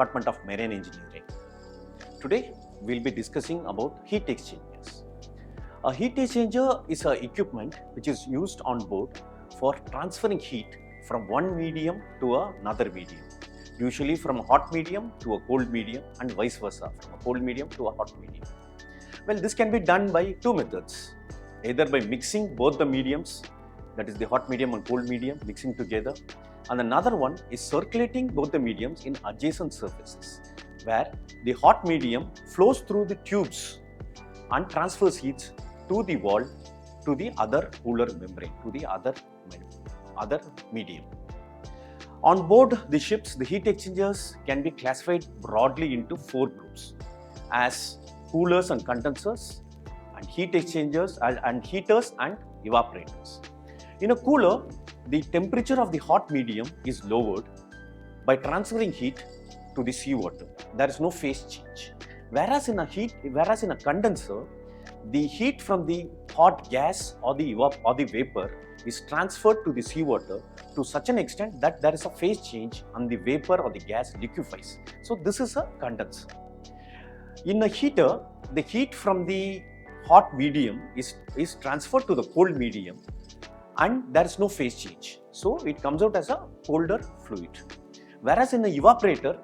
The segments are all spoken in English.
Department of Marine Engineering. Today, we'll be discussing about heat exchangers. A heat exchanger is an equipment which is used on board for transferring heat from one medium to another medium, usually from a hot medium to a cold medium and vice versa, from a cold medium to a hot medium. Well, this can be done by two methods, either by mixing both the mediums, that is the hot medium and cold medium, mixing together, and another one is circulating both the mediums in adjacent surfaces, where the hot medium flows through the tubes and transfers heat to the wall, to the other cooler membrane, to the other medium. On board the ships, the heat exchangers can be classified broadly into four groups as coolers and condensers, and heat exchangers and heaters and evaporators. In a cooler, the temperature of the hot medium is lowered by transferring heat to the seawater. There is no phase change. Whereas in a condenser, the heat from the hot gas or the vapor is transferred to the seawater to such an extent that there is a phase change and the vapor or the gas liquefies. So this is a condenser. In a heater, the heat from the hot medium is transferred to the cold medium and there is no phase change. So it comes out as a colder fluid. Whereas in the evaporator,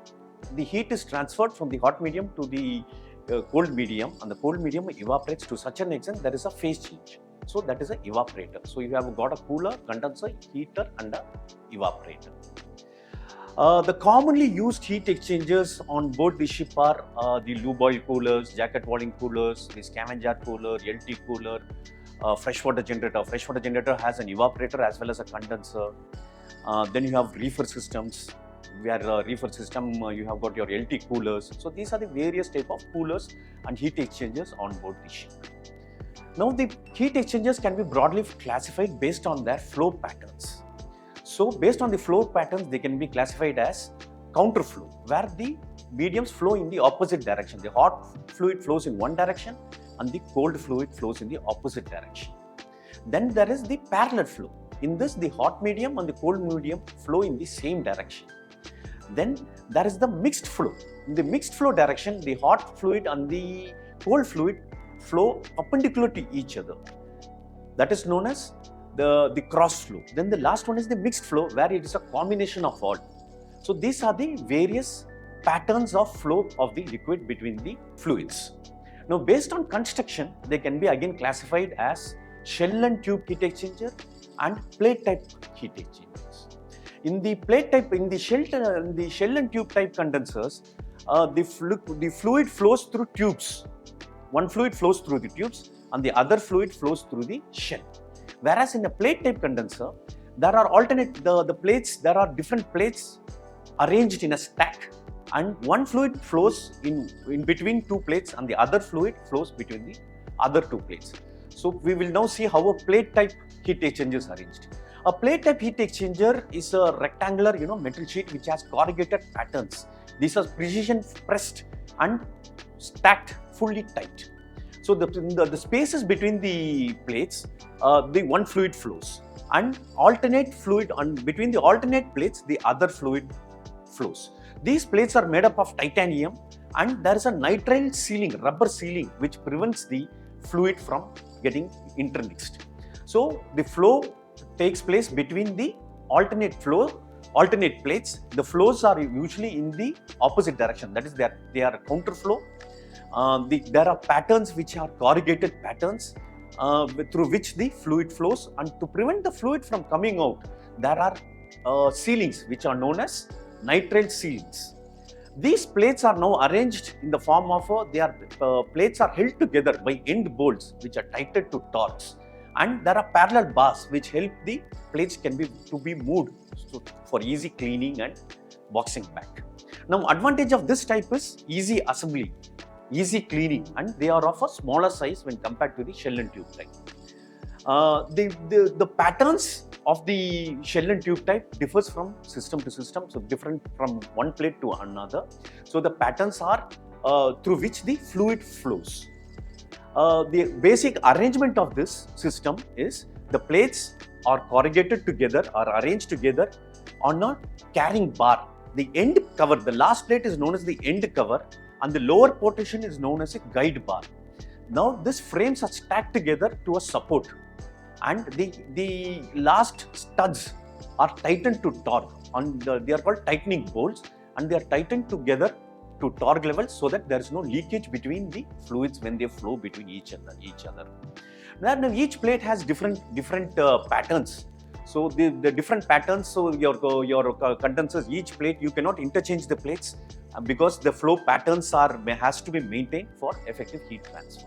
the heat is transferred from the hot medium to the cold medium, and the cold medium evaporates to such an extent there is a phase change. So that is an evaporator. So you have got a cooler, condenser, heater and an evaporator. The commonly used heat exchangers on board the ship are the lube oil coolers, jacket walling coolers, the scavenger cooler, LT cooler, freshwater generator. Freshwater generator has an evaporator as well as a condenser. Then you have reefer systems, where reefer system you have got your LT coolers. So these are the various type of coolers and heat exchangers on board the ship. Now the heat exchangers can be broadly classified based on their flow patterns. So based on the flow patterns, they can be classified as counterflow, where the mediums flow in the opposite direction. The hot fluid flows in one direction and the cold fluid flows in the opposite direction. Then there is the parallel flow. In this, the hot medium and the cold medium flow in the same direction. Then there is the mixed flow. In the mixed flow direction, the hot fluid and the cold fluid flow perpendicular to each other. That is known as the cross flow. Then the last one is the mixed flow, where it is a combination of all. So these are the various patterns of flow of the liquid between the fluids. Now based on construction, they can be again classified as shell and tube heat exchanger and plate type heat exchangers. In the plate type, in the shell and tube type condensers, the fluid flows through tubes. One fluid flows through the tubes and the other fluid flows through the shell. Whereas in a plate type condenser, there are there are different plates arranged in a stack, and one fluid flows in between two plates and the other fluid flows between the other two plates. So we will now see how a plate type heat exchanger is arranged. A plate type heat exchanger is a rectangular metal sheet which has corrugated patterns. These are precision pressed and stacked fully tight. So the spaces between the plates, the one fluid flows, and alternate fluid between the alternate plates, the other fluid flows. These plates are made up of titanium, and there is a nitrile sealing, rubber sealing, which prevents the fluid from getting intermixed. So the flow takes place between the alternate plates. The flows are usually in the opposite direction. That is, they are counterflow. There are patterns which are corrugated patterns through which the fluid flows, and to prevent the fluid from coming out, there are sealings which are known as nitrile sealings. These plates are now arranged in the form of plates are held together by end bolts which are tightened to torques, and there are parallel bars which help the plates to be moved for easy cleaning and boxing back. Now, advantage of this type is easy assembly, easy cleaning, and they are of a smaller size when compared to the shell and tube type. The patterns of the shell and tube type differs from system to system, so different from one plate to another. So the patterns are through which the fluid flows. The basic arrangement of this system is the plates are corrugated together or arranged together on a carrying bar. The end cover, the last plate is known as the end cover, and the lower portion is known as a guide bar. Now these frames are stacked together to a support, and the last studs are tightened to torque, and they are called tightening bolts, and they are tightened together to torque levels so that there is no leakage between the fluids when they flow between each other. Now each plate has different patterns. So the different patterns, so your condensers, each plate, you cannot interchange the plates because the flow patterns has to be maintained for effective heat transfer.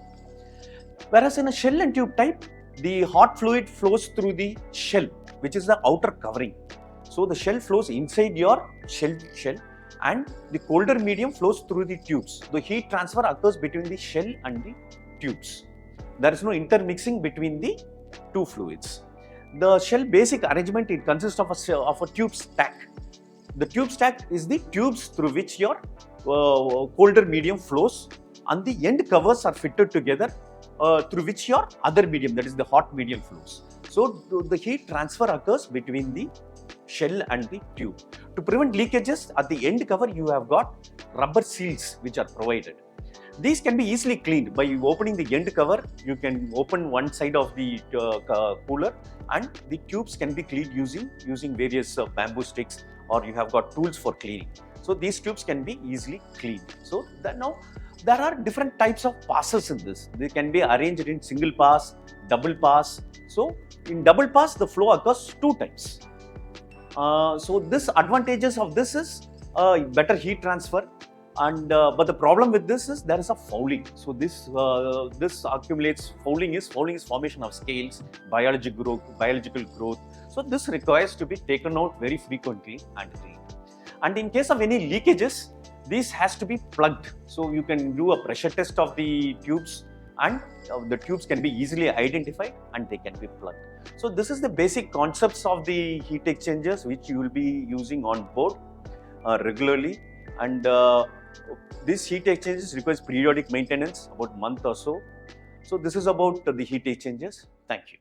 Whereas in a shell and tube type, the hot fluid flows through the shell, which is the outer covering. So the shell flows inside your shell, and the colder medium flows through the tubes. The heat transfer occurs between the shell and the tubes. There is no intermixing between the two fluids. The shell basic arrangement, it consists of a tube stack. The tube stack is the tubes through which your colder medium flows, and the end covers are fitted together through which your other medium, that is the hot medium, flows. So the heat transfer occurs between the shell and the tube. To prevent leakages, at the end cover you have got rubber seals which are provided. These can be easily cleaned by opening the end cover. You can open one side of the cooler, and the tubes can be cleaned using various bamboo sticks, or you have got tools for cleaning. So these tubes can be easily cleaned. So now there are different types of passes in this. They can be arranged in single pass, double pass. So in double pass, the flow occurs 2 times. So this advantages of this is better heat transfer, and but the problem with this is there is a fouling. So this accumulates fouling is formation of scales, biological growth. So this requires to be taken out very frequently and cleaned. And in case of any leakages, this has to be plugged. So you can do a pressure test of the tubes, and the tubes can be easily identified and they can be plugged. So this is the basic concepts of the heat exchangers which you will be using on board regularly, and this heat exchangers requires periodic maintenance, about a month or so. So this is about the heat exchangers. Thank you.